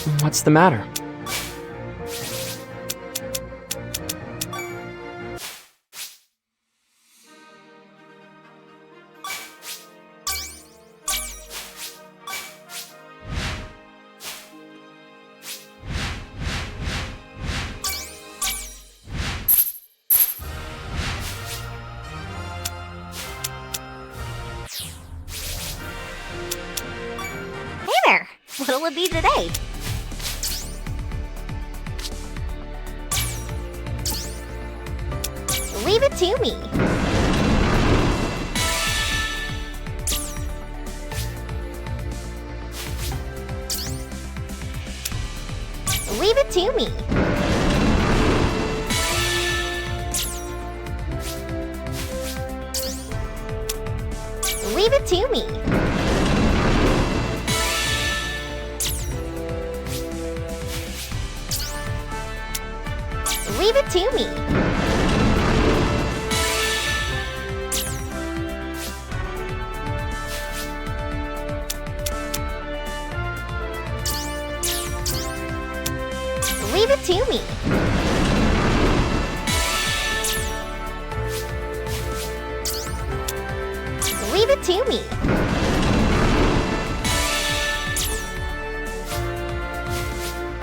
What's the matter? Hey there! What'll it be today? Leave it to me. Leave it to me. Leave it to me. Leave it to me. Leave it to me. Leave it to me. Leave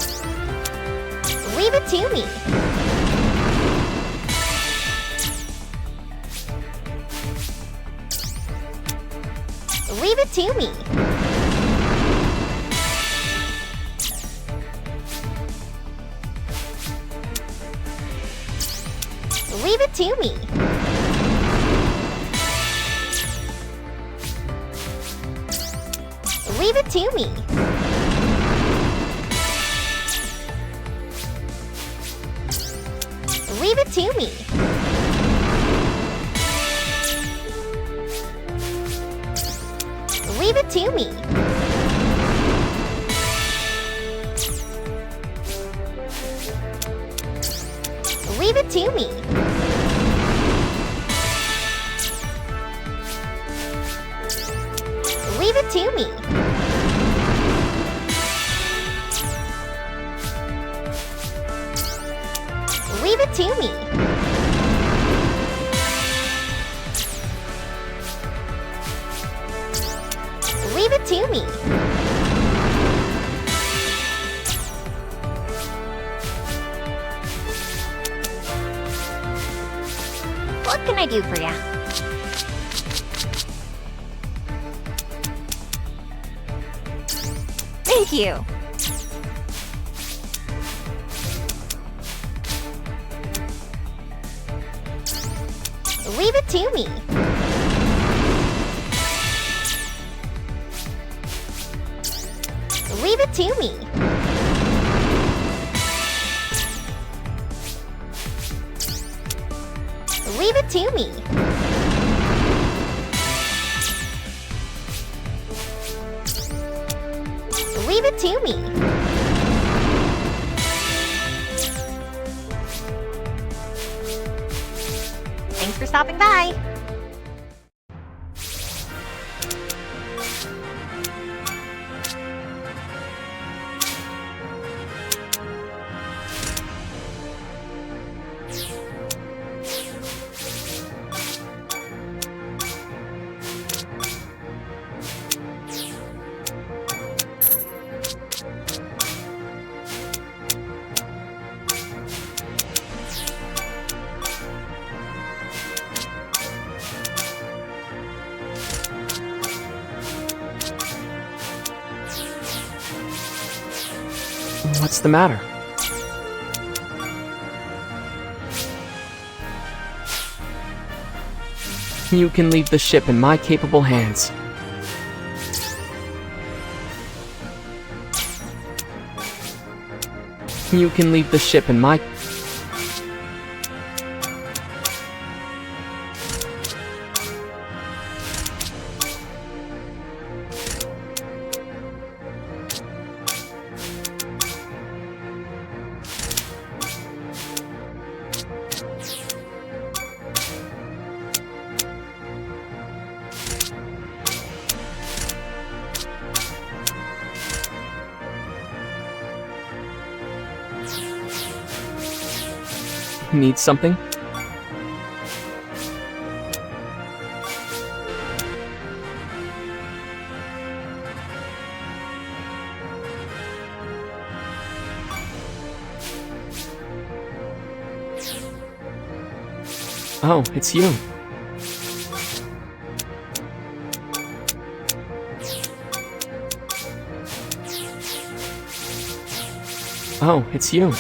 it to me. Leave it to me. Leave it to me. Leave it to me. Leave it to me. Leave it to me. Leave it to me. Leave it to me. Leave it to me. Leave it to me. What can I do for ya? Thank you. Leave it to me. Leave it to me. Leave it to me. Leave it to me. Thanks for stopping by. What's the matter? You can leave the ship in my capable hands. You can leave the ship in my... Need something? Oh, it's you. Oh, it's you.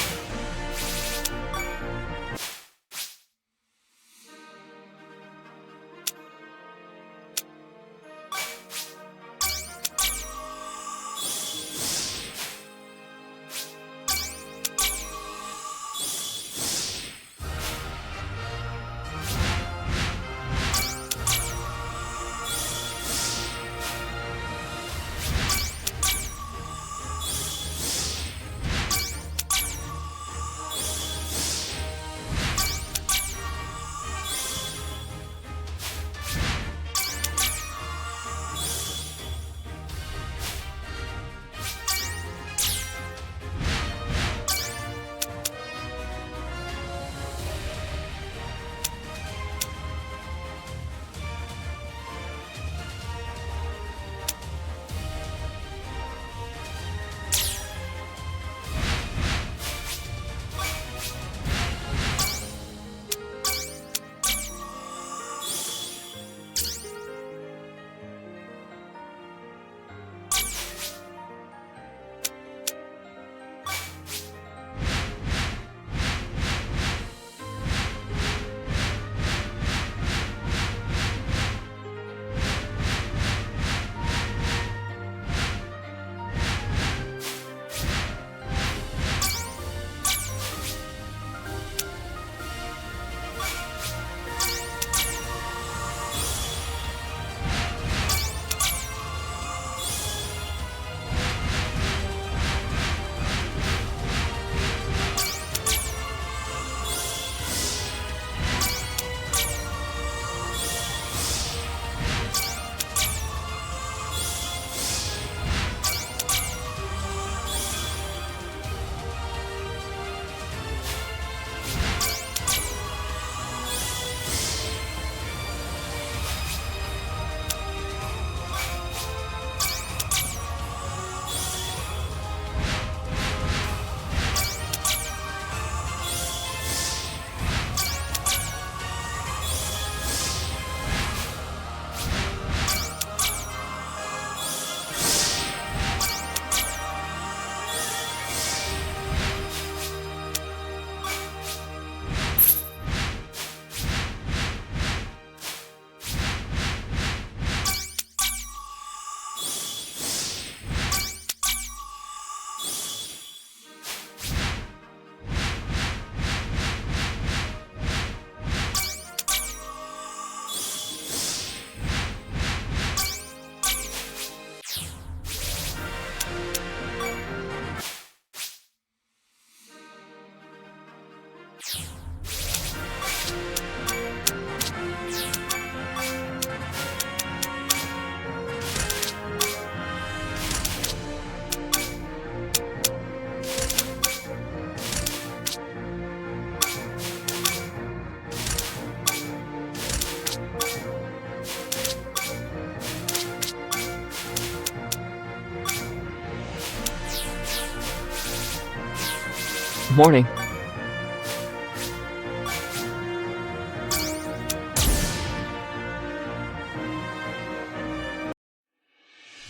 Morning.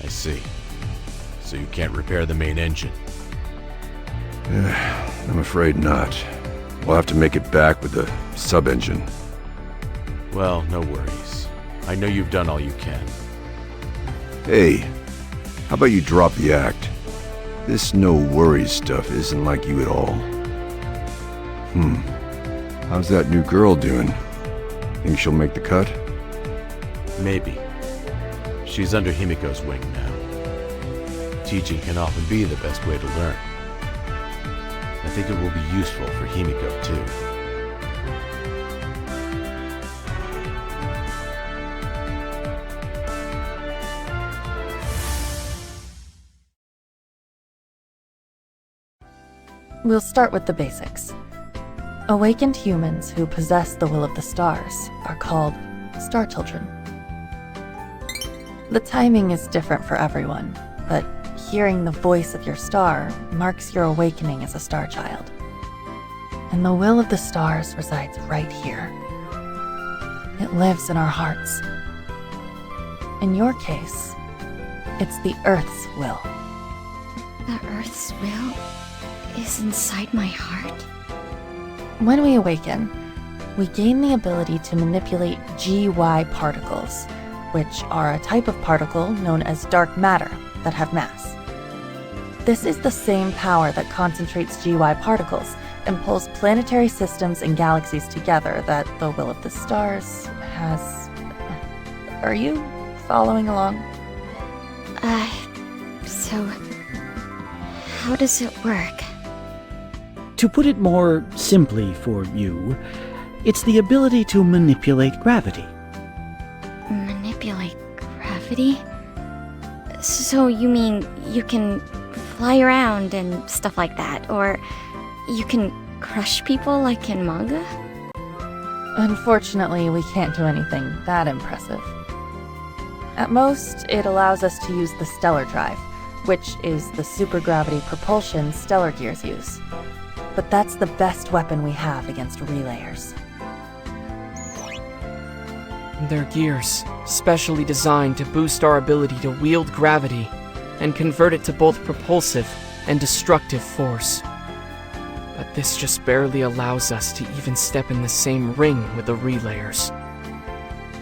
I see. So you can't repair the main engine. I'm afraid not. We'll have to make it back with the sub-engine. Well, no worries. I know you've done all you can. Hey, how about you drop the act? This no worries stuff isn't like you at all. How's that new girl doing? Think she'll make the cut? Maybe. She's under Himiko's wing now. Teaching can often be the best way to learn. I think it will be useful for Himiko too. We'll start with the basics. Awakened humans who possess the will of the stars are called Starchildren. The timing is different for everyone, but hearing the voice of your star marks your awakening as a star child. And the will of the stars resides right here. It lives in our hearts. In your case, it's the Earth's will. The Earth's will is inside my heart? When we awaken, we gain the ability to manipulate GY particles, which are a type of particle known as dark matter that have mass. This is the same power that concentrates GY particles and pulls planetary systems and galaxies together that the will of the stars has... Are you following along? So... how does it work? To put it more simply for you, it's the ability to manipulate gravity. Manipulate gravity? So you mean you can fly around and stuff like that, or you can crush people like in manga? Unfortunately, we can't do anything that impressive. At most, it allows us to use the stellar drive, which is the supergravity propulsion stellar gears use. But that's the best weapon we have against relayers. They're gears, specially designed to boost our ability to wield gravity and convert it to both propulsive and destructive force. But this just barely allows us to even step in the same ring with the relayers.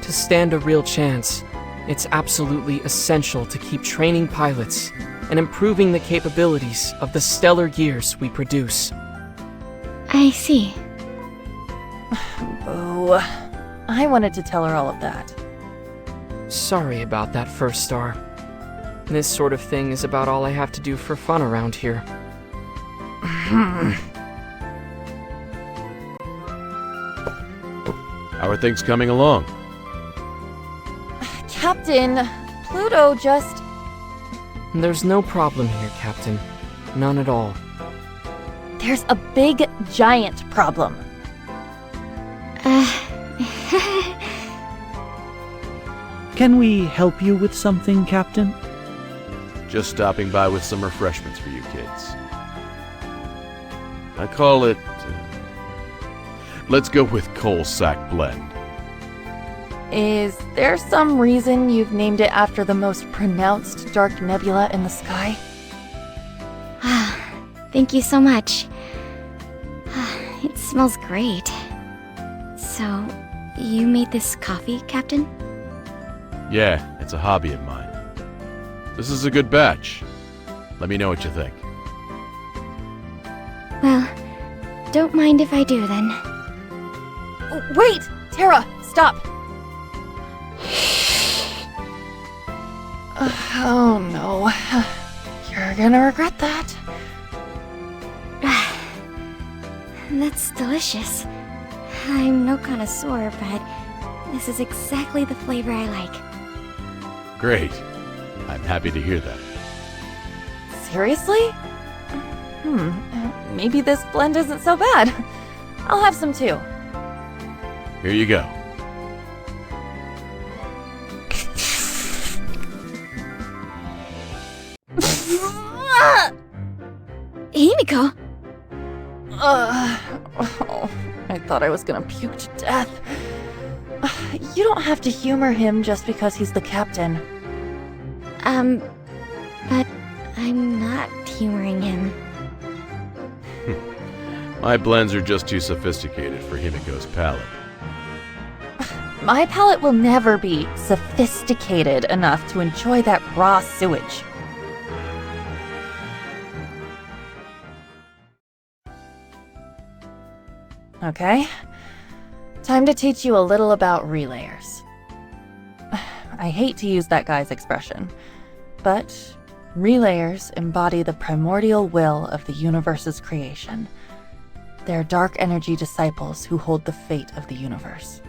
To stand a real chance, it's absolutely essential to keep training pilots and improving the capabilities of the stellar gears we produce. I see. Boo. I wanted to tell her all of that. Sorry about that, First Star. This sort of thing is about all I have to do for fun around here. How are things coming along? Captain, Pluto just... There's no problem here, Captain. None at all. There's a big, giant problem. Can we help you with something, Captain? Just stopping by with some refreshments for you kids. I call it... let's go with coal sack blend. Is there some reason you've named it after the most pronounced dark nebula in the sky? Thank you so much. It smells great. So, you made this coffee, Captain? Yeah, it's a hobby of mine. This is a good batch. Let me know what you think. Well, don't mind if I do then. Wait! Tara, stop! Oh no. You're gonna regret that. That's delicious. I'm no connoisseur, but this is exactly the flavor I like. Great. I'm happy to hear that. Seriously? Maybe this blend isn't so bad. I'll have some too. Here you go. Himiko! I thought I was gonna puke to death. You don't have to humor him just because he's the captain. But I'm not humoring him. My blends are just too sophisticated for Himiko's palate. My palate will never be sophisticated enough to enjoy that raw sewage. Okay, time to teach you a little about relayers. I hate to use that guy's expression, but relayers embody the primordial will of the universe's creation. They're dark energy disciples who hold the fate of the universe.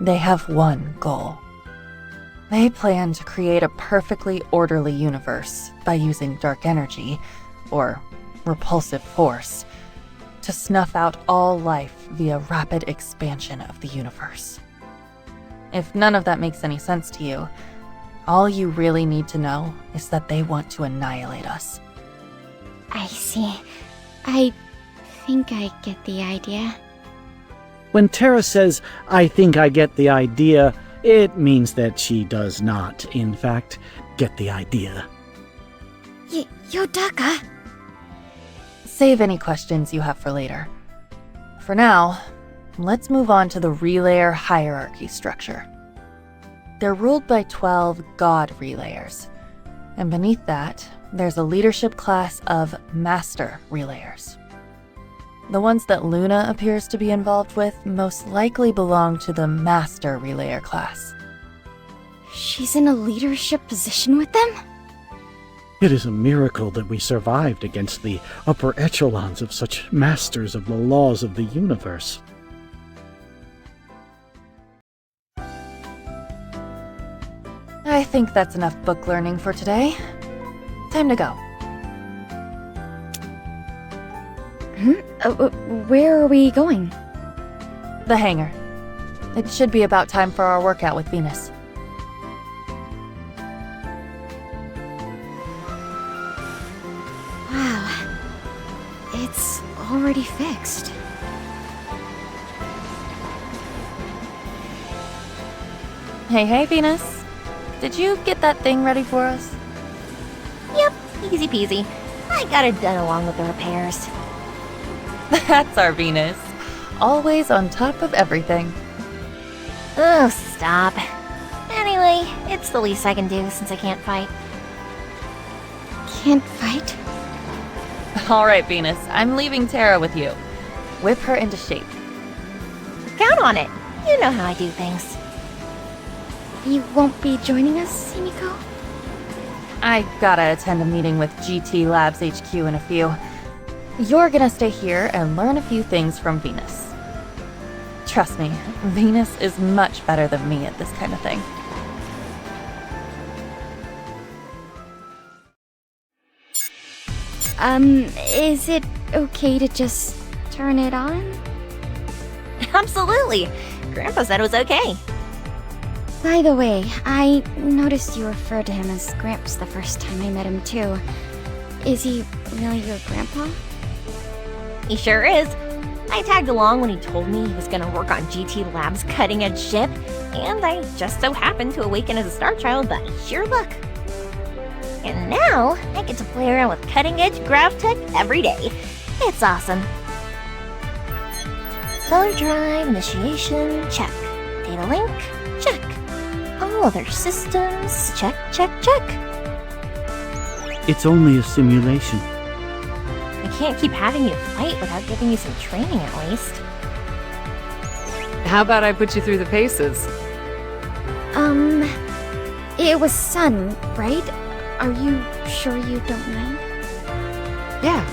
They have one goal. They plan to create a perfectly orderly universe by using dark energy, or repulsive force, to snuff out all life via rapid expansion of the universe. If none of that makes any sense to you, all you really need to know is that they want to annihilate us. I see. I think I get the idea. When Tara says, "I think I get the idea," it means that she does not, in fact, get the idea. Yodaka! Save any questions you have for later. For now, let's move on to the relayer hierarchy structure. They're ruled by 12 god relayers, and beneath that, there's a leadership class of master relayers. The ones that Luna appears to be involved with most likely belong to the master relayer class. She's in a leadership position with them? It is a miracle that we survived against the upper echelons of such masters of the laws of the universe. I think that's enough book learning for today. Time to go. Where are we going? The hangar. It should be about time for our workout with Venus. Wow. It's already fixed. Hey, Venus. Did you get that thing ready for us? Yep, easy peasy. I got it done along with the repairs. That's our Venus. Always on top of everything. Oh, stop. Anyway, it's the least I can do since I can't fight. Can't fight? All right, Venus. I'm leaving Tara with you. Whip her into shape. Count on it. You know how I do things. You won't be joining us, Himiko? I gotta attend a meeting with GT Labs HQ in a few. You're gonna stay here and learn a few things from Venus. Trust me, Venus is much better than me at this kind of thing. Is it okay to just turn it on? Absolutely. Grandpa said it was okay. By the way, I noticed you referred to him as Gramps the first time I met him too. Is he really your grandpa? He sure is. I tagged along when he told me he was gonna work on GT Labs' cutting-edge ship, and I just so happened to awaken as a star child by sheer luck. And now, I get to play around with cutting-edge grav tech every day. It's awesome. Solar drive initiation, check. Data link, check. All other systems, check. It's only a simulation. I can't keep having you fight without giving you some training at least. How about I put you through the paces? It was Sun, right? Are you sure you don't mind? Yeah.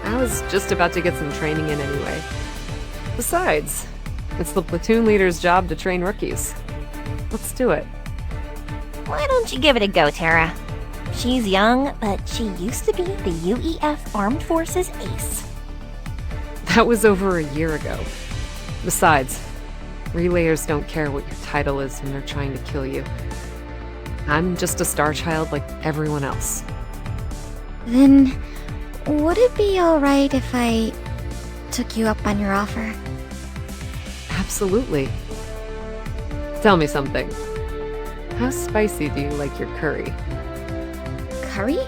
I was just about to get some training in anyway. Besides, it's the platoon leader's job to train rookies. Let's do it. Why don't you give it a go, Tara? She's young, but she used to be the UEF Armed Forces ace. That was over a year ago. Besides, relayers don't care what your title is when they're trying to kill you. I'm just a star child like everyone else. Then, would it be alright if I took you up on your offer? Absolutely. Tell me something. How spicy do you like your curry? Curry?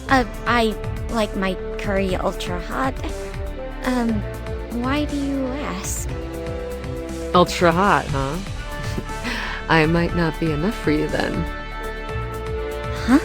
I like my curry ultra hot. Why do you ask? Ultra hot, huh? I might not be enough for you then. Huh?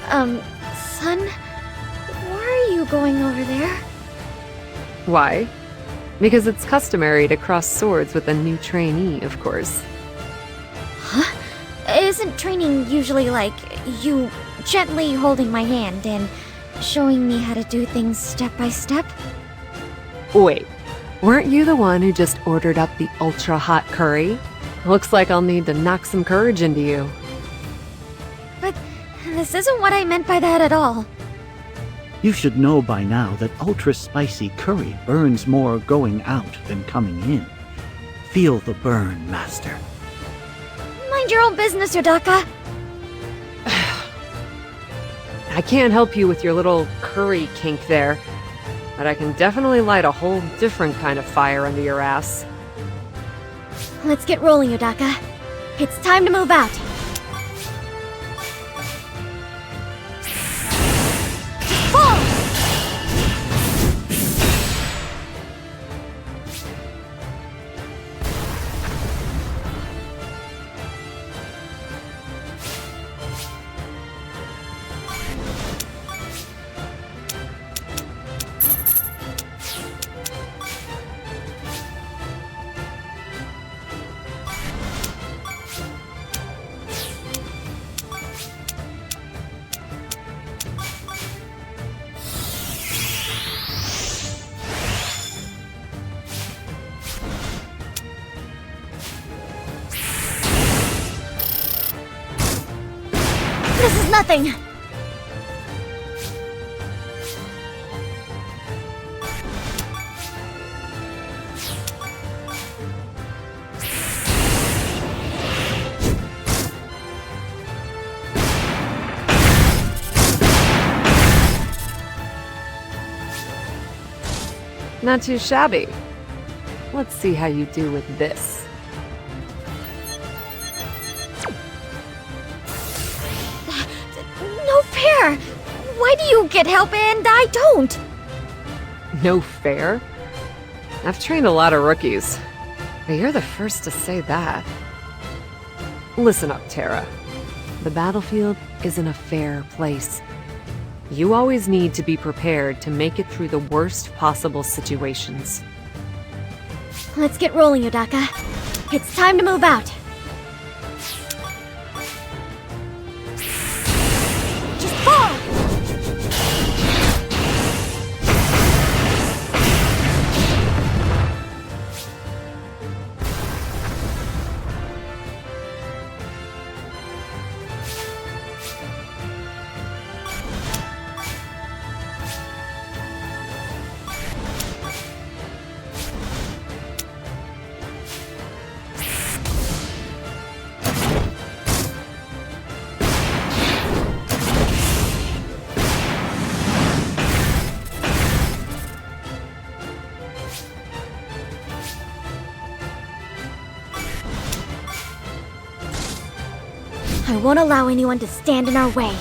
Son? Why are you going over there? Why? Because it's customary to cross swords with a new trainee, of course. Huh? Isn't training usually like you gently holding my hand and showing me how to do things step by step? Wait, weren't you the one who just ordered up the ultra-hot curry? Looks like I'll need to knock some courage into you. But this isn't what I meant by that at all. You should know by now that ultra-spicy curry burns more going out than coming in. Feel the burn, Master. Mind your own business, Yodaka. I can't help you with your little curry kink there, but I can definitely light a whole different kind of fire under your ass. Let's get rolling, Yodaka. It's time to move out. Fall! This is nothing! Not too shabby. Let's see how you do with this. No fair! Why do you get help and I don't? No fair? I've trained a lot of rookies, but you're the first to say that. Listen up, Terra. The battlefield isn't a fair place. You always need to be prepared to make it through the worst possible situations. Let's get rolling, Yodaka. It's time to move out. Just fall! I won't allow anyone to stand in our way.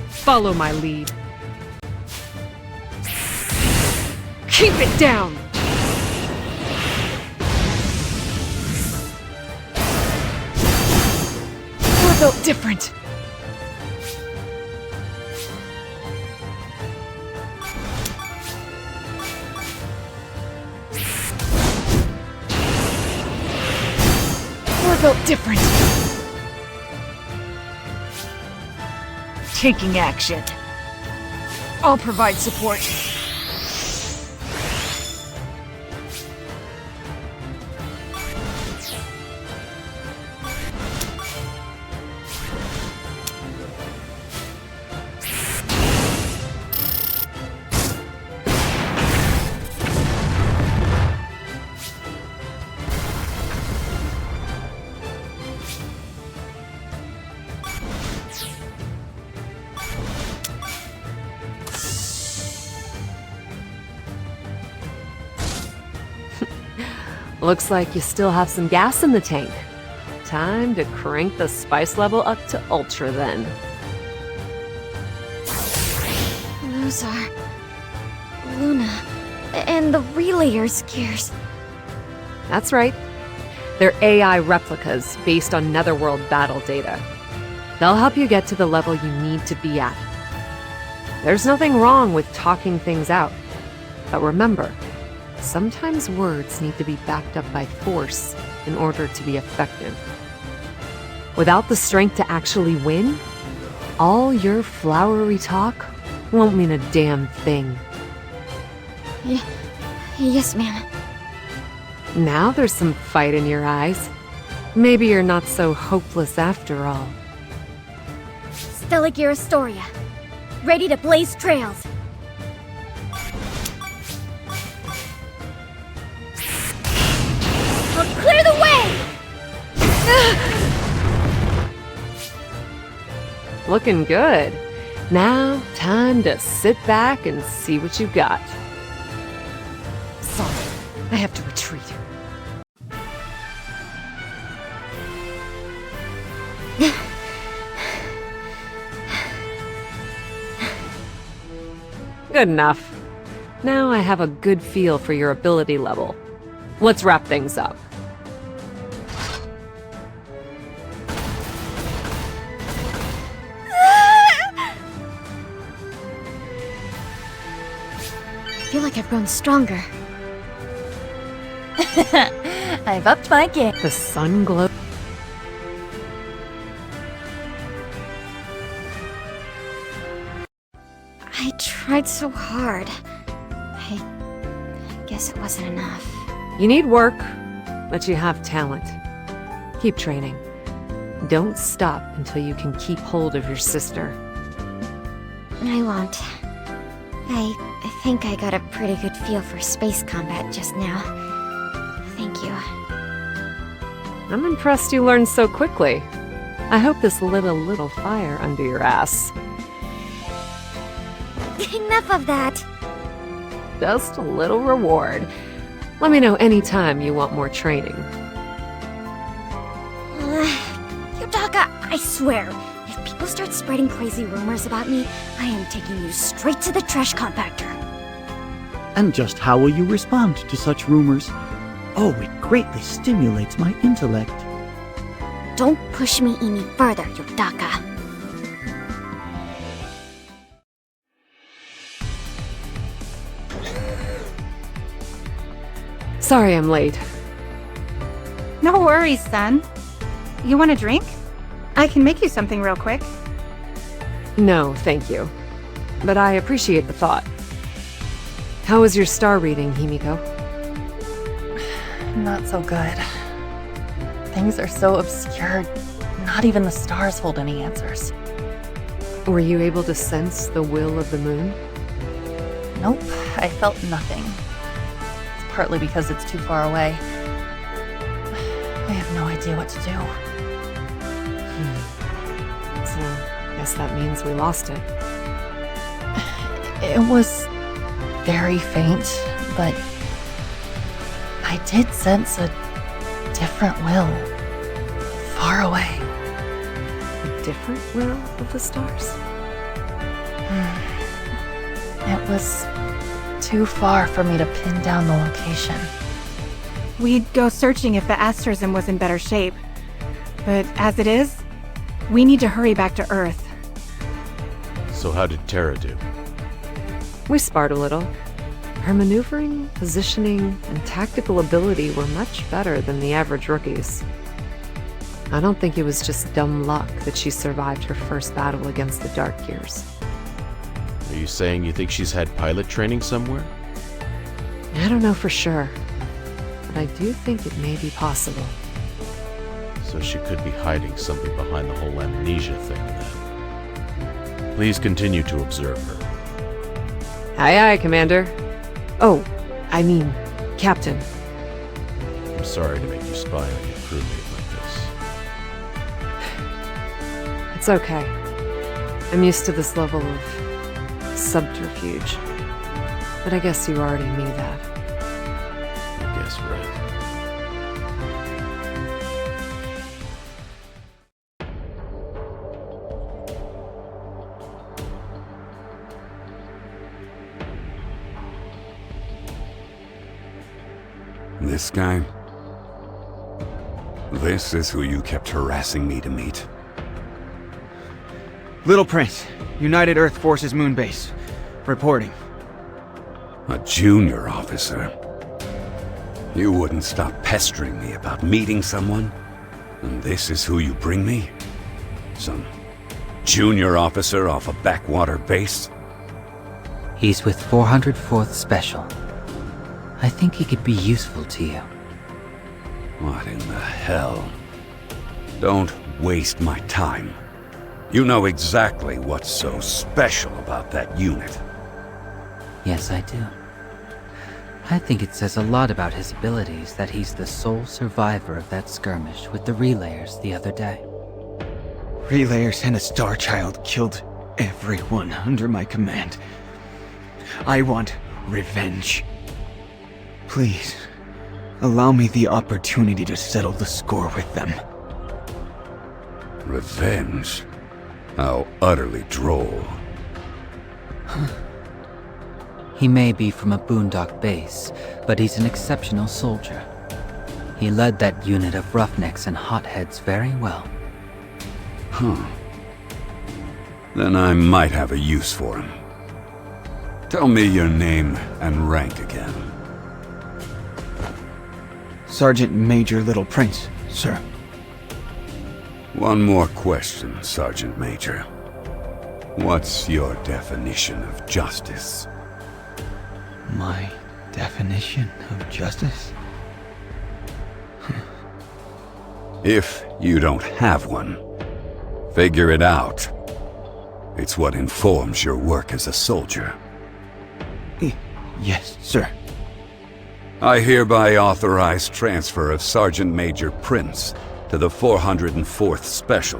Follow my lead. Keep it down! We're built different. We're built different. Taking action. I'll provide support. Looks like you still have some gas in the tank. Time to crank the spice level up to ultra then. Those are Luna and the relayer's gears. That's right. They're AI replicas based on Netherworld battle data. They'll help you get to the level you need to be at. There's nothing wrong with talking things out. But remember, sometimes words need to be backed up by force in order to be effective. Without the strength to actually win, all your flowery talk won't mean a damn thing. Yes, ma'am. Now there's some fight in your eyes. Maybe you're not so hopeless after all. Stellic Astoria. Ready to blaze trails. I'll clear the way! Looking good. Now, time to sit back and see what you got. Sorry, I have to retreat. Good enough. Now I have a good feel for your ability level. Let's wrap things up. I feel like I've grown stronger. I've upped my game. The sun glow. I tried so hard. I guess it wasn't enough. You need work, but you have talent. Keep training. Don't stop until you can keep hold of your sister. I won't. I think I got a pretty good feel for space combat just now. Thank you. I'm impressed you learned so quickly. I hope this lit a little fire under your ass. Enough of that. Just a little reward. Let me know anytime you want more training. Yutaka, I swear, if people start spreading crazy rumors about me, I am taking you straight to the trash compactor. And just how will you respond to such rumors? Oh, it greatly stimulates my intellect. Don't push me any further, Yutaka. Sorry I'm late. No worries, son. You want a drink? I can make you something real quick. No, thank you. But I appreciate the thought. How was your star reading, Himiko? Not so good. Things are so obscure, not even the stars hold any answers. Were you able to sense the will of the moon? Nope, I felt nothing. It's partly because it's too far away. I have no idea what to do. So, guess that means we lost it. It was very faint, but I did sense a different will. Far away. A different will of the stars? It was too far for me to pin down the location. We'd go searching if the asterism was in better shape. But as it is, we need to hurry back to Earth. So how did Terra do? We sparred a little. Her maneuvering, positioning, and tactical ability were much better than the average rookies. I don't think it was just dumb luck that she survived her first battle against the Dark Gears. Are you saying you think she's had pilot training somewhere? I don't know for sure, but I do think it may be possible. So she could be hiding something behind the whole amnesia thing then. Please continue to observe her. Aye aye, Commander. Oh, I mean, Captain. I'm sorry to make you spy on your crewmate like this. It's okay. I'm used to this level of subterfuge. But I guess you already knew that. I guess right. This guy? This is who you kept harassing me to meet. Little Prince, United Earth Forces Moon Base. Reporting. A junior officer? You wouldn't stop pestering me about meeting someone? And this is who you bring me? Some junior officer off a backwater base? He's with 404th Special. I think he could be useful to you. What in the hell? Don't waste my time. You know exactly what's so special about that unit. Yes, I do. I think it says a lot about his abilities that he's the sole survivor of that skirmish with the Relayers the other day. Relayers and a Starchild killed everyone under my command. I want revenge. Please, allow me the opportunity to settle the score with them. Revenge? How utterly droll. He may be from a boondock base, but he's an exceptional soldier. He led that unit of roughnecks and hotheads very well. Huh. Then I might have a use for him. Tell me your name and rank again. Sergeant Major Little Prince, sir. One more question, Sergeant Major. What's your definition of justice? My definition of justice? If you don't have one, figure it out. It's what informs your work as a soldier. Yes, sir. I hereby authorize transfer of Sergeant Major Prince to the 404th Special,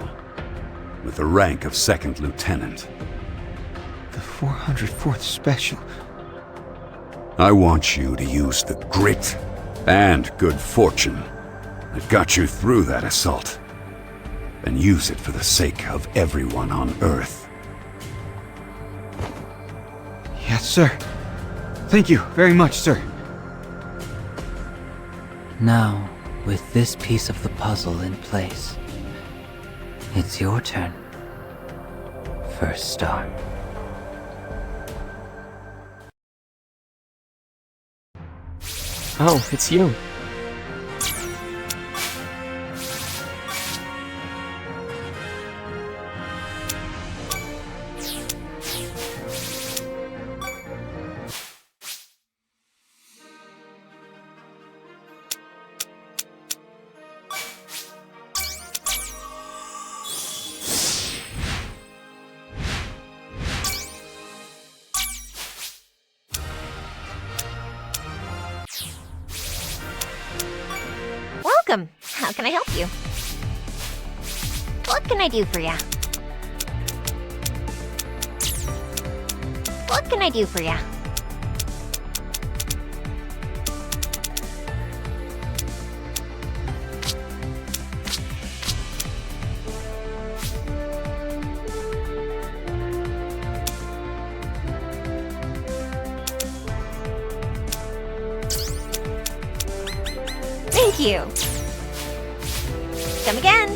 with the rank of Second Lieutenant. The 404th Special? I want you to use the grit and good fortune that got you through that assault, and use it for the sake of everyone on Earth. Yes, sir. Thank you very much, sir. Now, with this piece of the puzzle in place, it's your turn. First star. Oh, it's you. Welcome. How can I help you? What can I do for ya? What can I do for ya? Thank you. Come again.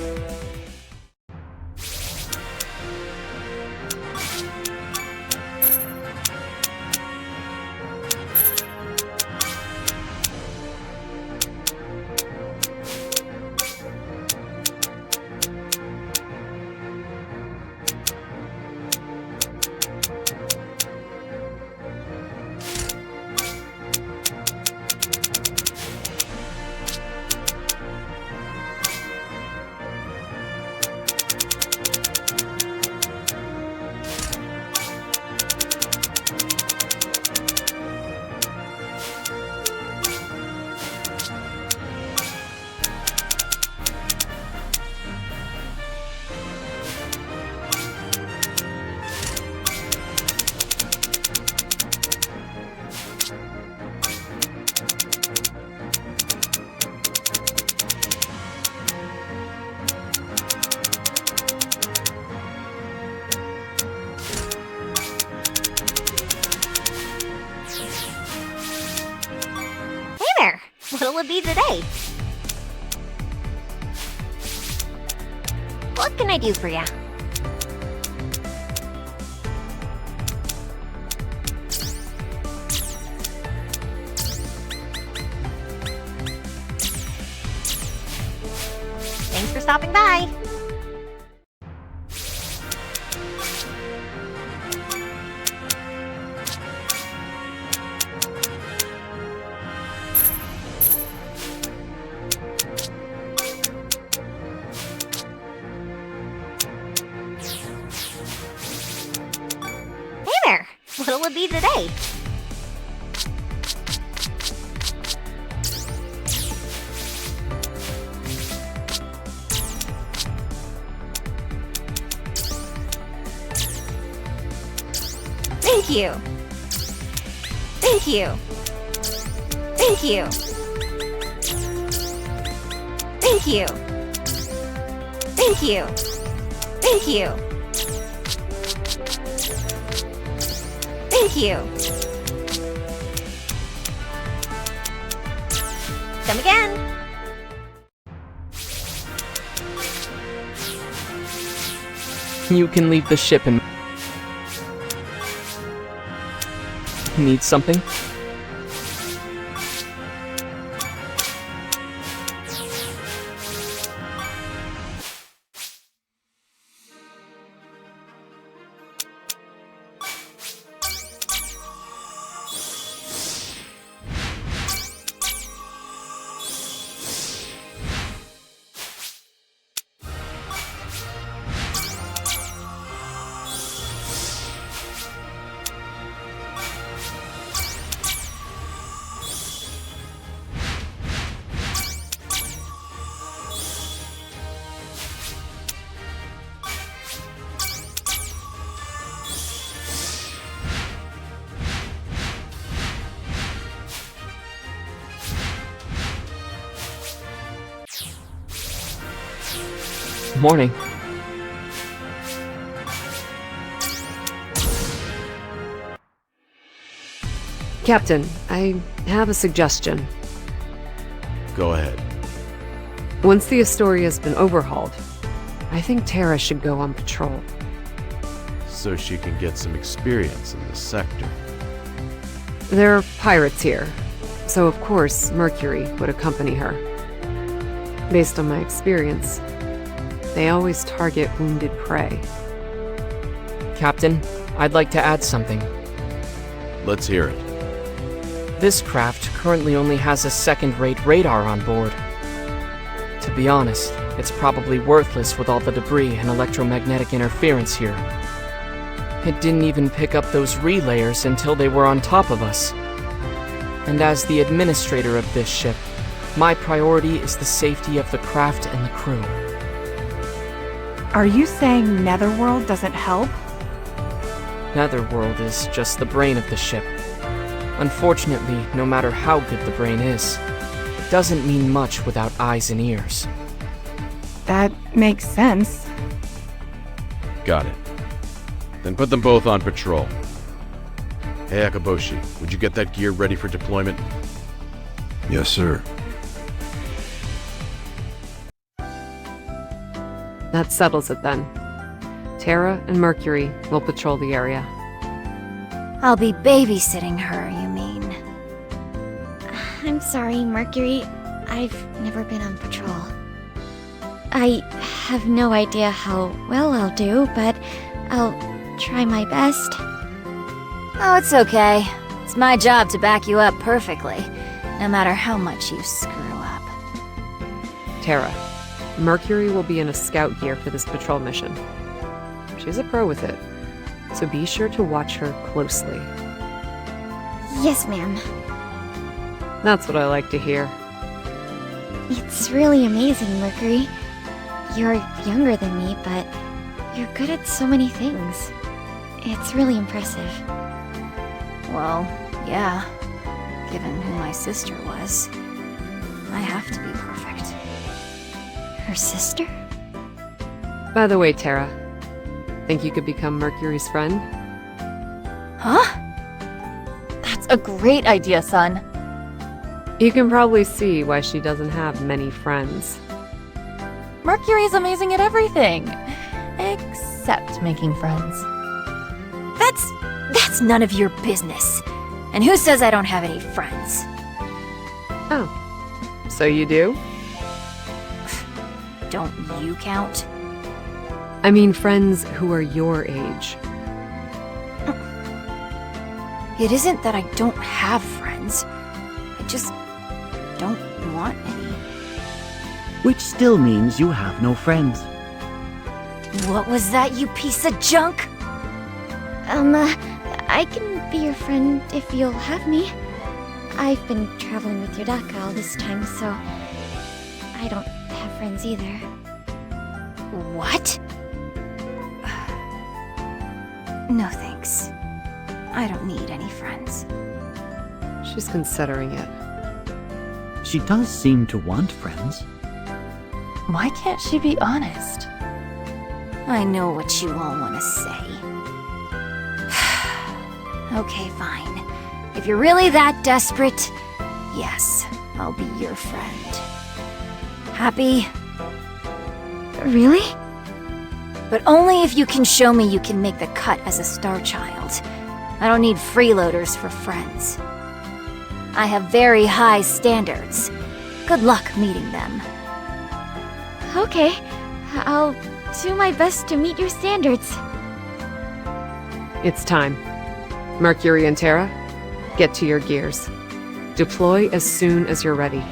What'll it be today? What can I do for ya? stopping by. Hey there! What'll it be today? Thank you. Thank you. Thank you. Thank you. Thank you. Thank you. Thank you. Come again. You can leave the ship and... Need something? Morning. Captain, I have a suggestion. Go ahead. Once the Astoria's been overhauled, I think Terra should go on patrol. So she can get some experience in this sector. There are pirates here, so of course Mercury would accompany her. Based on my experience, they always target wounded prey. Captain, I'd like to add something. Let's hear it. This craft currently only has a second-rate radar on board. To be honest, it's probably worthless with all the debris and electromagnetic interference here. It didn't even pick up those relayers until they were on top of us. And as the administrator of this ship, my priority is the safety of the craft and the crew. Are you saying Netherworld doesn't help? Netherworld is just the brain of the ship. Unfortunately, no matter how good the brain is, it doesn't mean much without eyes and ears. That makes sense. Got it. Then put them both on patrol. Hey Akaboshi, would you get that gear ready for deployment? Yes, sir. That settles it then. Terra and Mercury will patrol the area. I'll be babysitting her, you mean? I'm sorry, Mercury. I've never been on patrol. I have no idea how well I'll do, but I'll try my best. Oh, it's okay. It's my job to back you up perfectly, no matter how much you screw up. Terra, Mercury will be in a scout gear for this patrol mission. She's a pro with it, so be sure to watch her closely. Yes, ma'am. That's what I like to hear. It's really amazing, Mercury. You're younger than me, but you're good at so many things. It's really impressive. Well, yeah. Given who my sister was, I have to be perfect. Her sister? By the way, Terra, think you could become Mercury's friend? Huh? That's a great idea, son. You can probably see why she doesn't have many friends. Mercury's amazing at everything, except making friends. That's none of your business. And who says I don't have any friends? Oh, so you do? Don't you count? I mean friends who are your age. It isn't that I don't have friends. I just don't want any. Which still means you have no friends. What was that, you piece of junk? I can be your friend if you'll have me. I've been traveling with your Daka all this time, so I don't have friends either. What? No thanks. I don't need any friends. She's considering it. She does seem to want friends. Why can't she be honest? I know what you all want to say. Okay, fine. If you're really that desperate, yes, I'll be your friend. Happy? Really? But only if you can show me you can make the cut as a Starchild. I don't need freeloaders for friends. I have very high standards. Good luck meeting them. Okay, I'll do my best to meet your standards. It's time. Mercury and Terra, get to your gears. Deploy as soon as you're ready.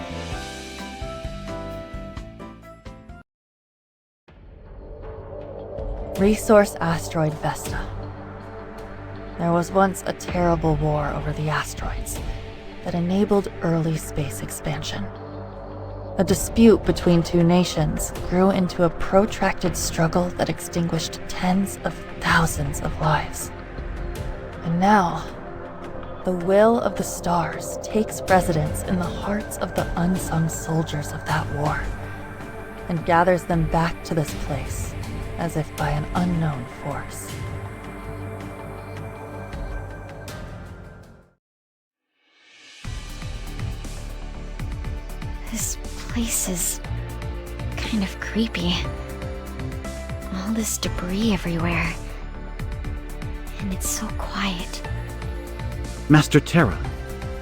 Resource asteroid Vesta. There was once a terrible war over the asteroids that enabled early space expansion. A dispute between two nations grew into a protracted struggle that extinguished tens of thousands of lives. And now, the will of the stars takes residence in the hearts of the unsung soldiers of that war, and gathers them back to this place, as if by an unknown force. This place is kind of creepy. All this debris everywhere. And it's so quiet. Master Terra,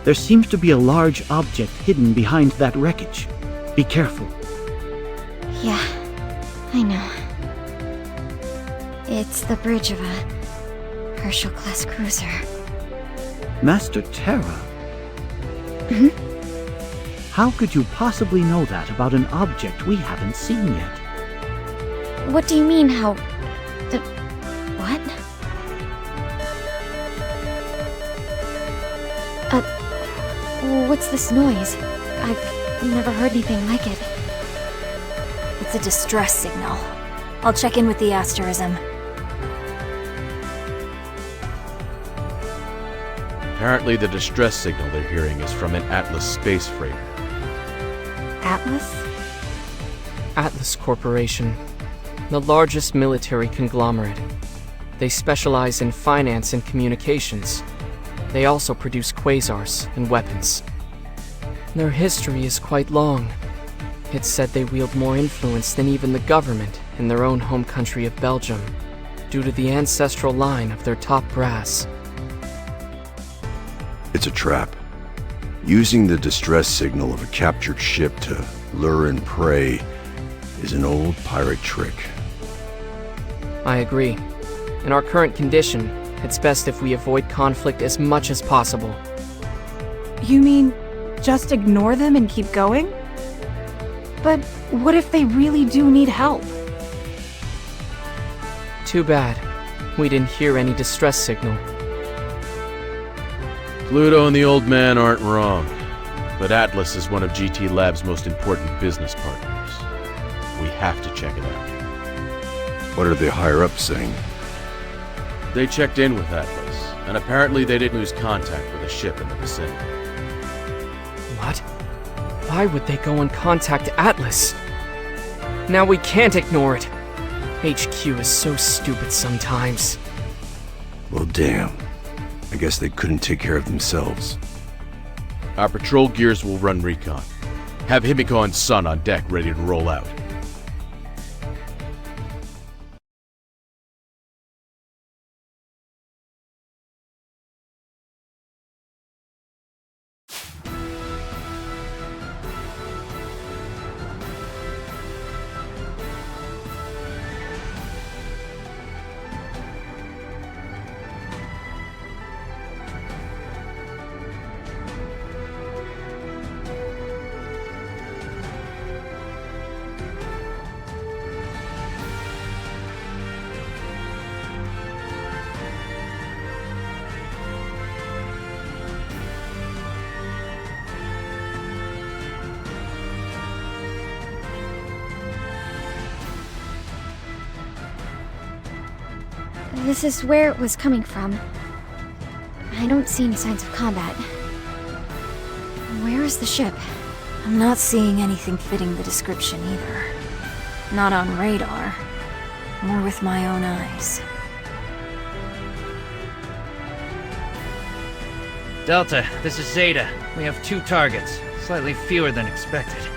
there seems to be a large object hidden behind that wreckage. Be careful. Yeah, I know. It's the bridge of a Herschel-class cruiser. Master Terra? How could you possibly know that about an object we haven't seen yet? What do you mean, how... what? What's this noise? I've never heard anything like it. It's a distress signal. I'll check in with the asterism. Apparently the distress signal they're hearing is from an Atlas space freighter. Atlas? Atlas Corporation, the largest military conglomerate. They specialize in finance and communications. They also produce quasars and weapons. Their history is quite long. It's said they wield more influence than even the government in their own home country of Belgium, due to the ancestral line of their top brass. It's a trap. Using the distress signal of a captured ship to lure in prey is an old pirate trick. I agree. In our current condition, it's best if we avoid conflict as much as possible. You mean, just ignore them and keep going? But what if they really do need help? Too bad. We didn't hear any distress signal. Pluto and the old man aren't wrong, but Atlas is one of GT Lab's most important business partners. We have to check it out. What are the higher-ups saying? They checked in with Atlas, and apparently they didn't lose contact with a ship in the vicinity. What? Why would they go and contact Atlas? Now we can't ignore it. HQ is so stupid sometimes. Well, damn. I guess they couldn't take care of themselves. Our patrol gears will run recon. Have Himiko and Sun on deck ready to roll out. This is where it was coming from. I don't see any signs of combat. Where is the ship? I'm not seeing anything fitting the description either. Not on radar, nor with my own eyes. Delta, this is Zeta. We have 2 targets, slightly fewer than expected.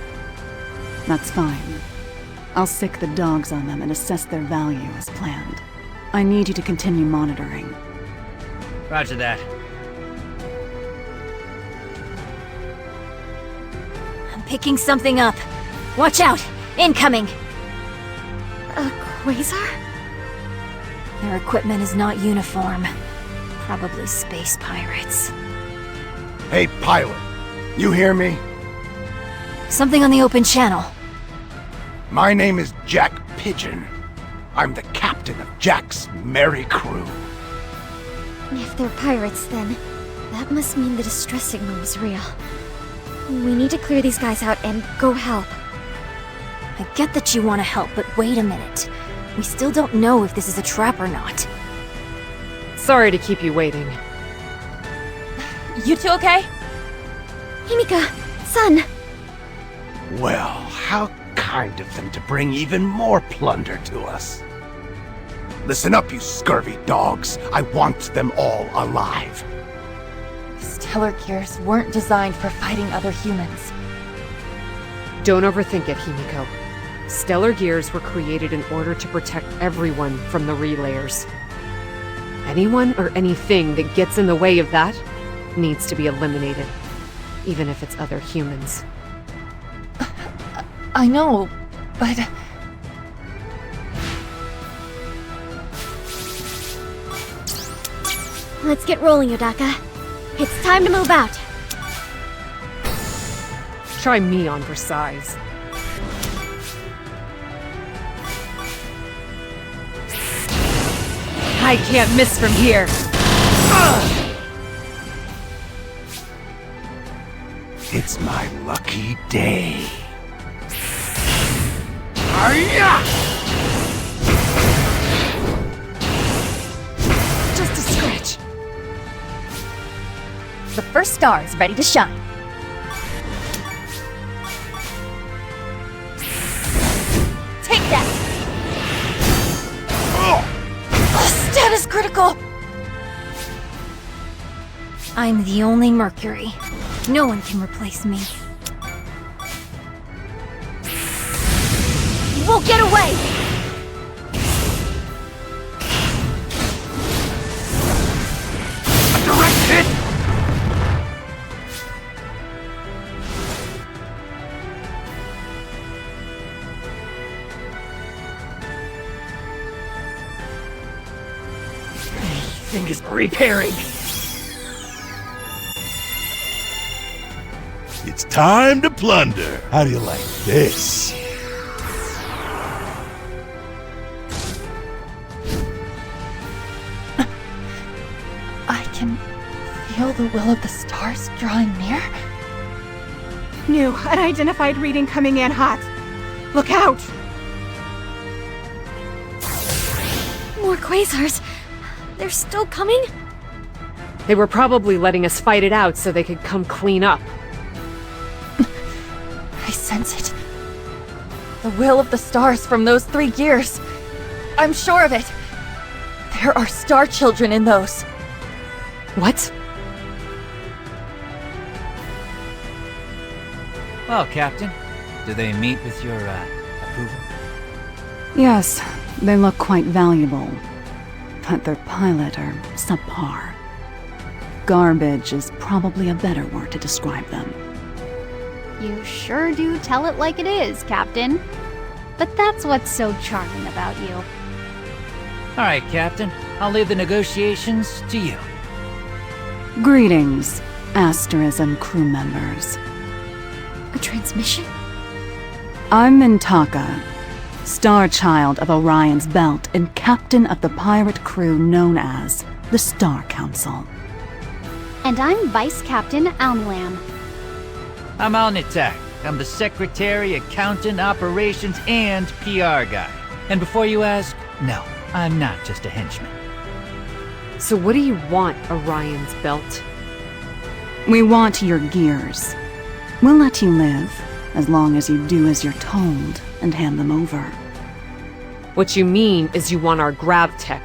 That's fine. I'll sick the dogs on them and assess their value as planned. I need you to continue monitoring. Roger that. I'm picking something up. Watch out! Incoming! A quasar? Their equipment is not uniform. Probably space pirates. Hey, pilot. You hear me? Something on the open channel. My name is Jack Pigeon. I'm the captain of Jack's merry crew. If they're pirates, then that must mean the distress signal was real. We need to clear these guys out and go help. I get that you want to help, but wait a minute. We still don't know if this is a trap or not. Sorry to keep you waiting. You two okay? Himika, son! Well, how kind of them to bring even more plunder to us. Listen up, you scurvy dogs. I want them all alive. Stellar gears weren't designed for fighting other humans. Don't overthink it, Himiko. Stellar gears were created in order to protect everyone from the relayers. Anyone or anything that gets in the way of that needs to be eliminated, even if it's other humans. I know, but... Let's get rolling, Yodaka. It's time to move out. Try me on for size. I can't miss from here. It's my lucky day. Just a scratch. The first star is ready to shine. Take that! Status critical! I'm the only Mercury. No one can replace me. You won't get away! A direct hit! Thing is repairing. It's time to plunder. How do you like this? I can feel the will of the stars drawing near. New, unidentified reading coming in hot. Look out! More quasars. They're still coming? They were probably letting us fight it out so they could come clean up. I sense it. The will of the stars from those 3 gears. I'm sure of it. There are Starchildren in those. What? Well, Captain, do they meet with your, approval? Yes, they look quite valuable. But their pilot are subpar. Garbage is probably a better word to describe them. You sure do tell it like it is, Captain. But that's what's so charming about you. All right, Captain. I'll leave the negotiations to you. Greetings, Asterism crew members. A transmission? I'm Mintaka, Starchild of Orion's Belt and captain of the pirate crew known as the Star Council. And I'm Vice Captain Almlam. I'm Alnitak. I'm the secretary, accountant, operations, and PR guy. And before you ask, no, I'm not just a henchman. So what do you want, Orion's belt? We want your gears. We'll let you live, as long as you do as you're told and hand them over. What you mean is you want our grav tech.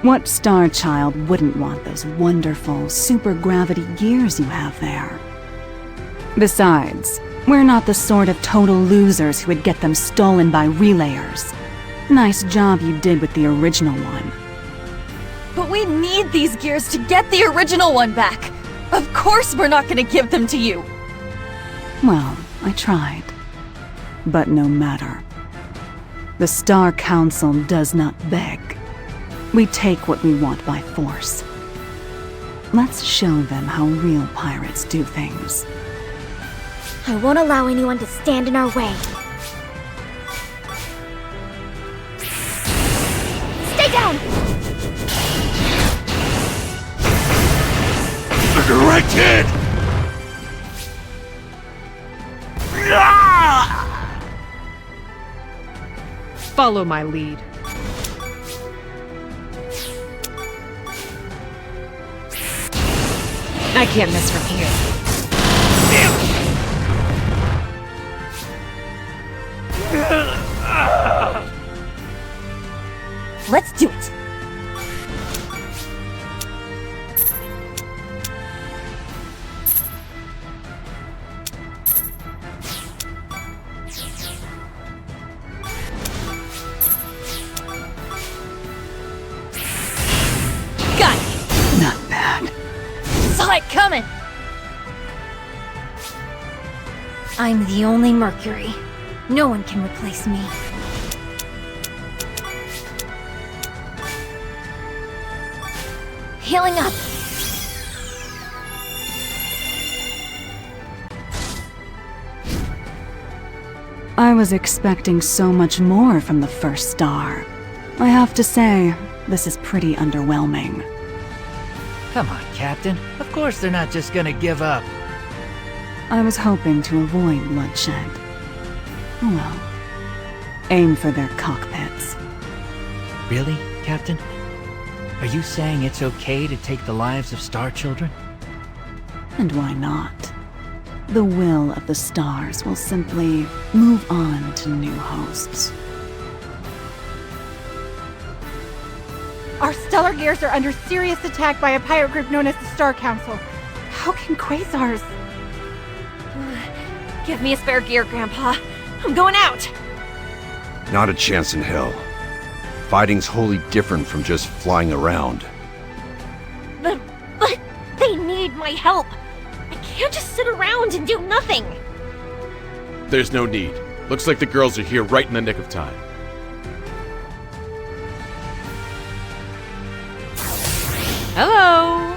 What Starchild wouldn't want those wonderful super-gravity gears you have there? Besides, we're not the sort of total losers who would get them stolen by relayers. Nice job you did with the original one. But we need these gears to get the original one back. Of course we're not gonna give them to you. Well, I tried. But no matter. The Star Council does not beg. We take what we want by force. Let's show them how real pirates do things. I won't allow anyone to stand in our way. Stay down! Directed! Follow my lead. I can't miss from here. Let's do it. Got it. Not bad. Saw it coming. I'm the only Mercury. No one can replace me. Healing up. I was expecting so much more from the first star. I have to say, this is pretty underwhelming. Come on, Captain. Of course they're not just gonna give up. I was hoping to avoid bloodshed. Oh well. Aim for their cockpits. Really, Captain? Are you saying it's okay to take the lives of Starchildren? And why not? The will of the stars will simply move on to new hosts. Our stellar gears are under serious attack by a pirate group known as the Star Council. How can quasars... Give me a spare gear, Grandpa. I'm going out. Not a chance in hell. Fighting's wholly different from just flying around. But they need my help. I can't just sit around and do nothing. There's no need. Looks like the girls are here right in the nick of time. Hello!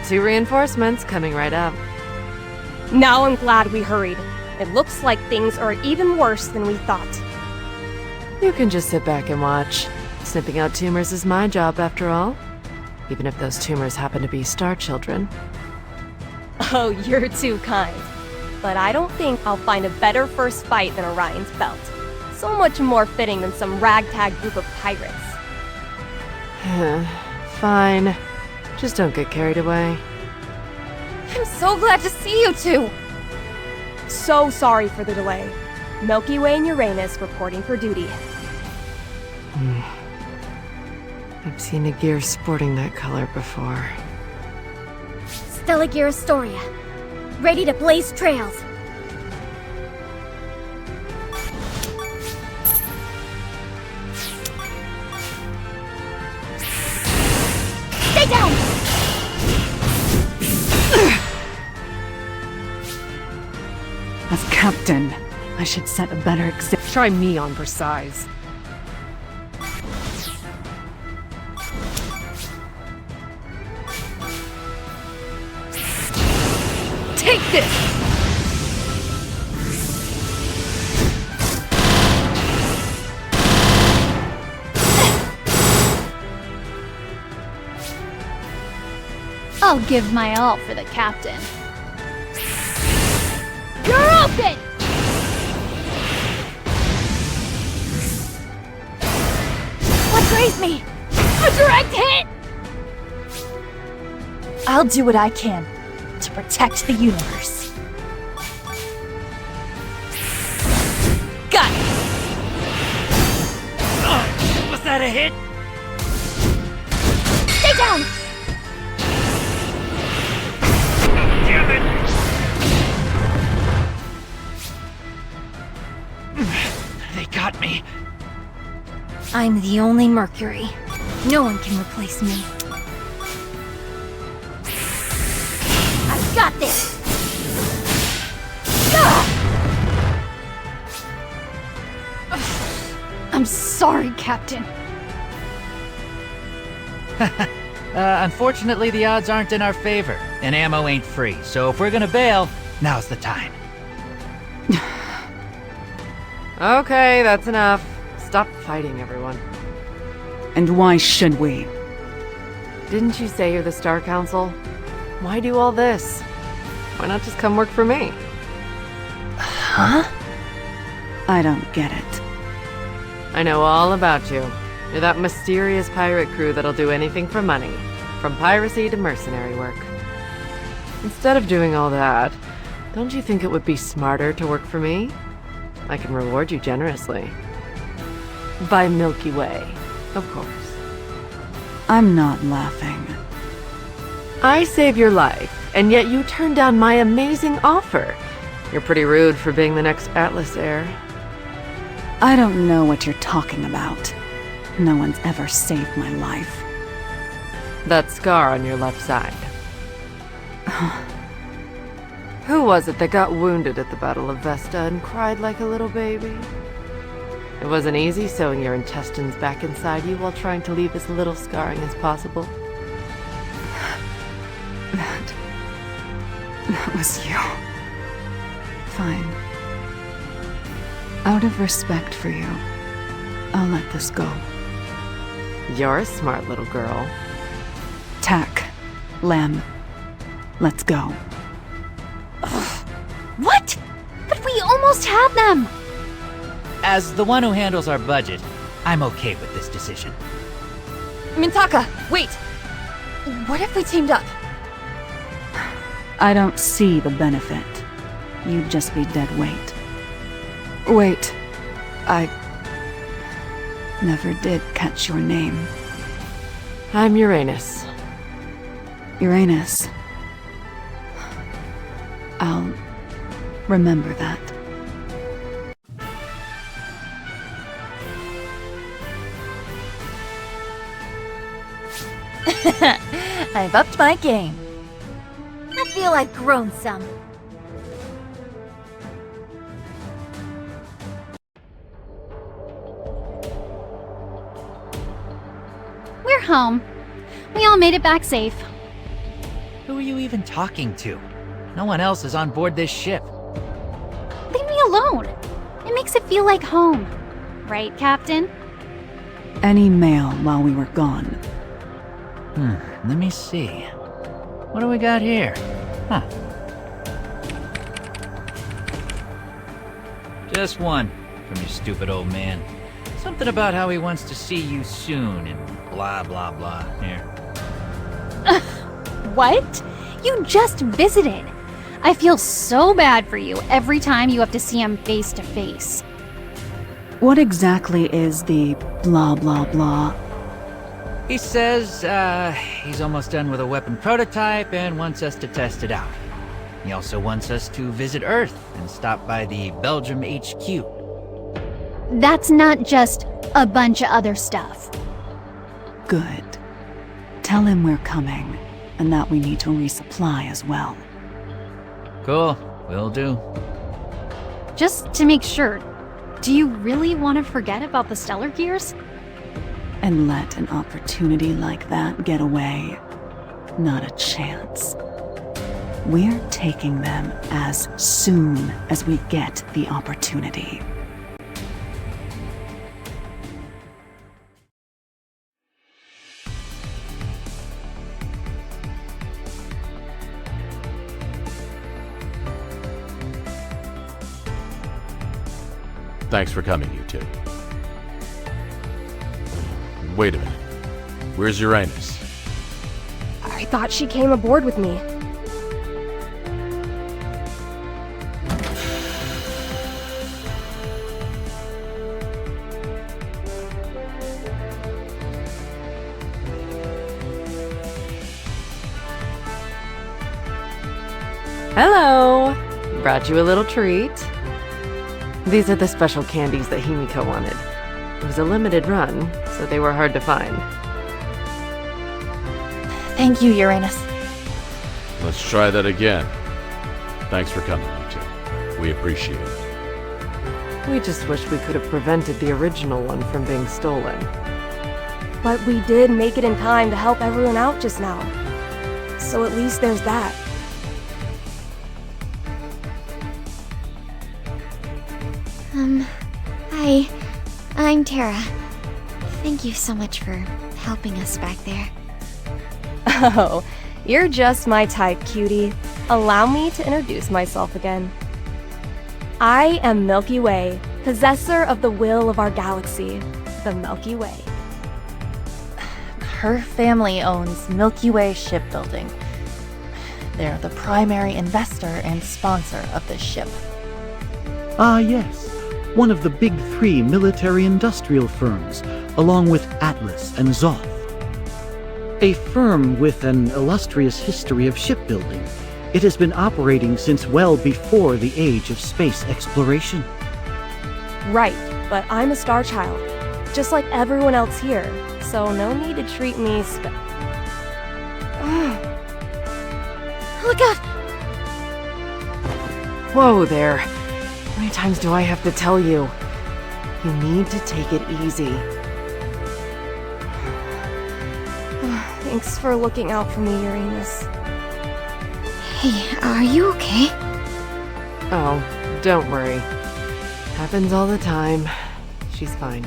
2 reinforcements coming right up. Now I'm glad we hurried. It looks like things are even worse than we thought. You can just sit back and watch. Snipping out tumors is my job, after all. Even if those tumors happen to be Starchildren. Oh, you're too kind. But I don't think I'll find a better first fight than Orion's belt. So much more fitting than some ragtag group of pirates. Fine. Just don't get carried away. I'm so glad to see you two! So sorry for the delay. Milky Way and Uranus reporting for duty. I've seen a gear sporting that color before. Stella Gear Astoria. Ready to blaze trails. Stay down! As captain, I should set a better example. Try me on for size. Take this! I'll give my all for the captain. You're open! What grazed me? A direct hit! I'll do what I can to protect the universe. Got it! Was that a hit? Stay down! Damn it! They got me. I'm the only Mercury. No one can replace me. I've got this! I'm sorry, Captain. Unfortunately, the odds aren't in our favor, and ammo ain't free, so if we're gonna bail, now's the time. Okay, that's enough. Stop fighting, everyone. And why should we? Didn't you say you're the Star Council? Why do all this? Why not just come work for me? Huh? I don't get it. I know all about you. You're that mysterious pirate crew that'll do anything for money, from piracy to mercenary work. Instead of doing all that, don't you think it would be smarter to work for me? I can reward you generously. By Milky Way, of course. I'm not laughing. I saved your life, and yet you turned down my amazing offer. You're pretty rude for being the next Atlas heir. I don't know what you're talking about. No one's ever saved my life. That scar on your left side. Who was it that got wounded at the Battle of Vesta and cried like a little baby? It wasn't easy sewing your intestines back inside you while trying to leave as little scarring as possible. That was you. Fine. Out of respect for you, I'll let this go. You're a smart little girl. Tack. Lem. Let's go. What? But we almost had them! As the one who handles our budget, I'm okay with this decision. Mintaka, wait! What if we teamed up? I don't see the benefit. You'd just be dead weight. Wait. I never did catch your name. I'm Uranus. Uranus. I'll remember that. I've upped my game. I feel I've grown some. We're home. We all made it back safe. Who are you even talking to? No one else is on board this ship. Leave me alone. It makes it feel like home. Right, Captain? Any mail while we were gone. Let me see. What do we got here? Huh. Just one from your stupid old man. Something about how he wants to see you soon and blah blah blah. Here. What? You just visited. I feel so bad for you every time you have to see him face to face. What exactly is the blah blah blah? He says, he's almost done with a weapon prototype and wants us to test it out. He also wants us to visit Earth and stop by the Belgium HQ. That's not just a bunch of other stuff. Good. Tell him we're coming, and that we need to resupply as well. Cool, will do. Just to make sure, do you really want to forget about the stellar gears? And let an opportunity like that get away? Not a chance. We're taking them as soon as we get the opportunity. Thanks for coming, you two. Wait a minute. Where's Uranus? I thought she came aboard with me. Hello! Brought you a little treat. These are the special candies that Himiko wanted. It was a limited run, so they were hard to find. Thank you, Uranus. Let's try that again. Thanks for coming, you two. We appreciate it. We just wish we could have prevented the original one from being stolen. But we did make it in time to help everyone out just now. So at least there's that. Hi. I'm Tara. Thank you so much for helping us back there. Oh, you're just my type, cutie. Allow me to introduce myself again. I am Milky Way, possessor of the will of our galaxy, the Milky Way. Her family owns Milky Way Shipbuilding. They're the primary investor and sponsor of this ship. Ah, yes. One of the big three military-industrial firms, along with Atlas and Zoth. A firm with an illustrious history of shipbuilding, it has been operating since well before the age of space exploration. Right, but I'm a Starchild, just like everyone else here, so no need to treat me Look out! Whoa there. How many times do I have to tell you? You need to take it easy. Thanks for looking out for me, Uranus. Hey, are you okay? Oh, don't worry. Happens all the time. She's fine.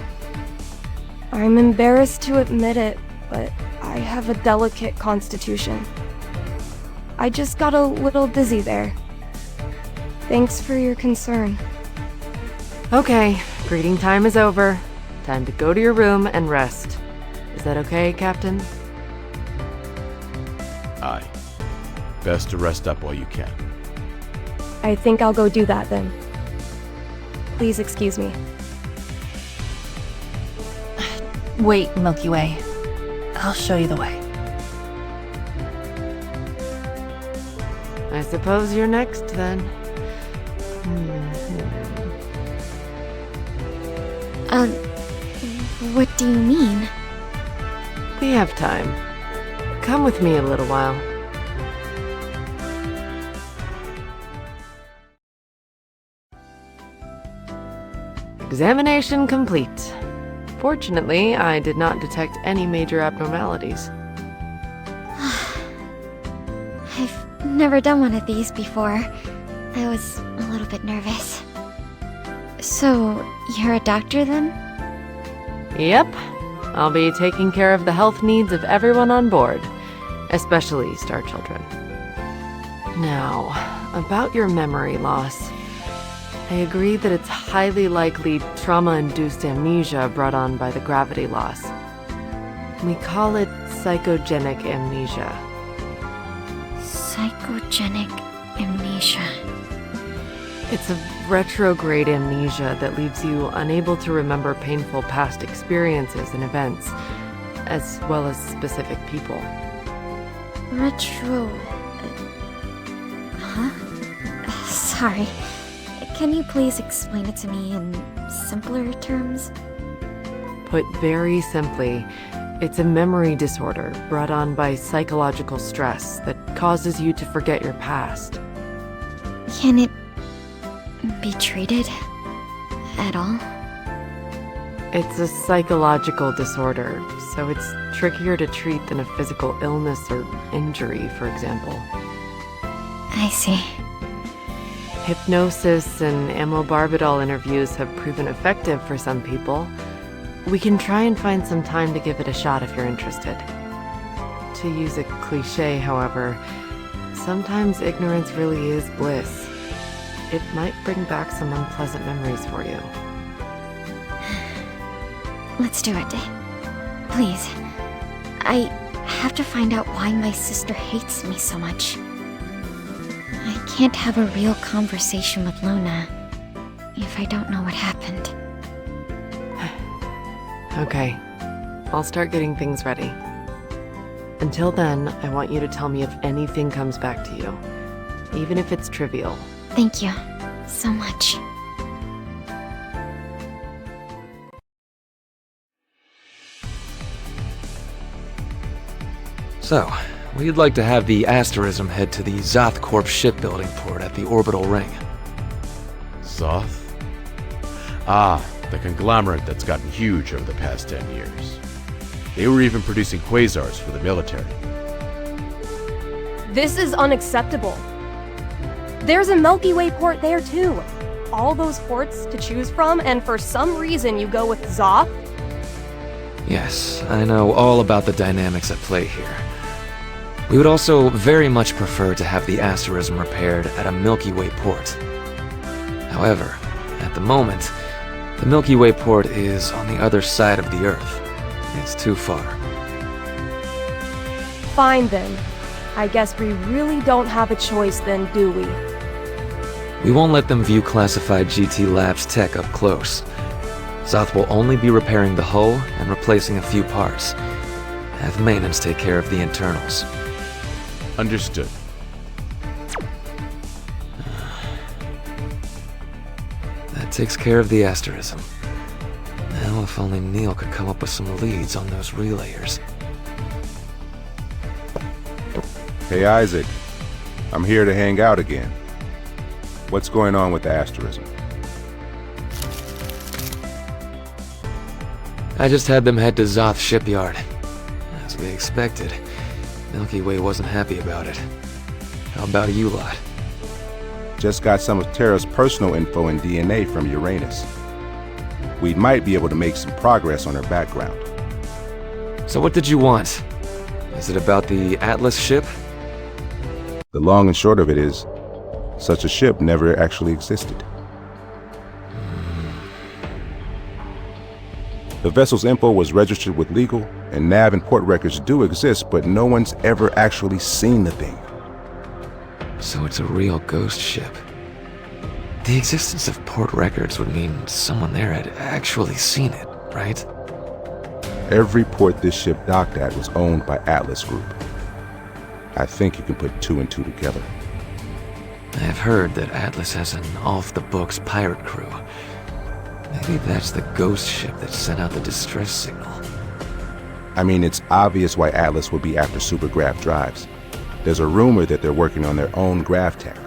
I'm embarrassed to admit it, but I have a delicate constitution. I just got a little dizzy there. Thanks for your concern. Okay, greeting time is over. Time to go to your room and rest. Is that okay, Captain? Aye. Best to rest up while you can. I think I'll go do that then. Please excuse me. Wait, Milky Way. I'll show you the way. I suppose you're next then. What do you mean? We have time. Come with me a little while. Examination complete. Fortunately, I did not detect any major abnormalities. I've never done one of these before. I was a little bit nervous. So, you're a doctor then? Yep. I'll be taking care of the health needs of everyone on board, especially Starchildren. Now, about your memory loss. I agree that it's highly likely trauma-induced amnesia brought on by the gravity loss. We call it psychogenic amnesia. Psychogenic amnesia. It's a retrograde amnesia that leaves you unable to remember painful past experiences and events, as well as specific people. Sorry. Can you please explain it to me in simpler terms? Put very simply, it's a memory disorder brought on by psychological stress that causes you to forget your past. Can it be treated at all? It's a psychological disorder, so it's trickier to treat than a physical illness or injury, for example. I see. Hypnosis and amobarbitol interviews have proven effective for some people. We can try and find some time to give it a shot if you're interested. To use a cliche, however, sometimes ignorance really is bliss. It might bring back some unpleasant memories for you. Let's do it. Please. have to find out why my sister hates me so much. I can't have a real conversation with Luna if I don't know what happened. Okay, I'll start getting things ready. Until then, I want you to tell me if anything comes back to you, even if it's trivial. Thank you so much. So, we'd like to have the Asterism head to the Zoth Corp shipbuilding port at the orbital ring. Zoth? Ah, the conglomerate that's gotten huge over the past 10 years. They were even producing quasars for the military. This is unacceptable. There's a Milky Way port there too. All those ports to choose from, and for some reason you go with Zoth? Yes, I know all about the dynamics at play here. We would also very much prefer to have the Asterism repaired at a Milky Way port. However, at the moment, the Milky Way port is on the other side of the Earth. It's too far. Fine then. I guess we really don't have a choice then, do we? We won't let them view classified GT Labs tech up close. Zoth will only be repairing the hull and replacing a few parts. Have maintenance take care of the internals. Understood. That takes care of the Asterism. Now if only Neil could come up with some leads on those relayers. Hey Isaac, I'm here to hang out again. What's going on with the Asterism? I just had them head to Zoth shipyard. As we expected, Milky Way wasn't happy about it. How about you lot? Just got some of Terra's personal info and DNA from Uranus. We might be able to make some progress on her background. So what did you want? Is it about the Atlas ship? The long and short of it is, such a ship never actually existed. The vessel's info was registered with legal, and nav and port records do exist, but no one's ever actually seen the thing. So it's a real ghost ship. The existence of port records would mean someone there had actually seen it, right? Every port this ship docked at was owned by Atlas Group. I think you can put two and two together. I've heard that Atlas has an off-the-books pirate crew. Maybe that's the ghost ship that sent out the distress signal. I mean, it's obvious why Atlas would be after supergrav drives. There's a rumor that they're working on their own grav tech.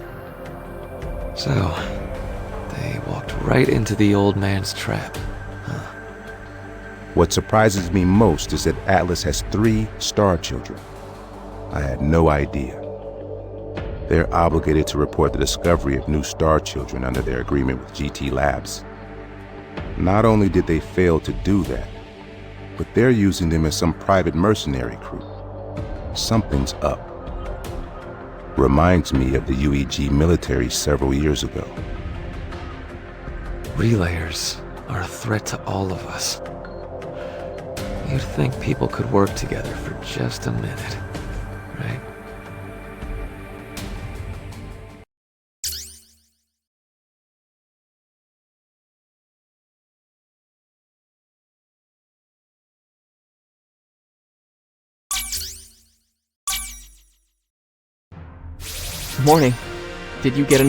So, they walked right into the old man's trap, huh? What surprises me most is that Atlas has 3 Starchildren. I had no idea. They're obligated to report the discovery of new Starchildren under their agreement with GT Labs. Not only did they fail to do that, but they're using them as some private mercenary crew. Something's up. Reminds me of the UEG military several years ago. Relayers are a threat to all of us. You'd think people could work together for just a minute, right? Morning. Did you get enough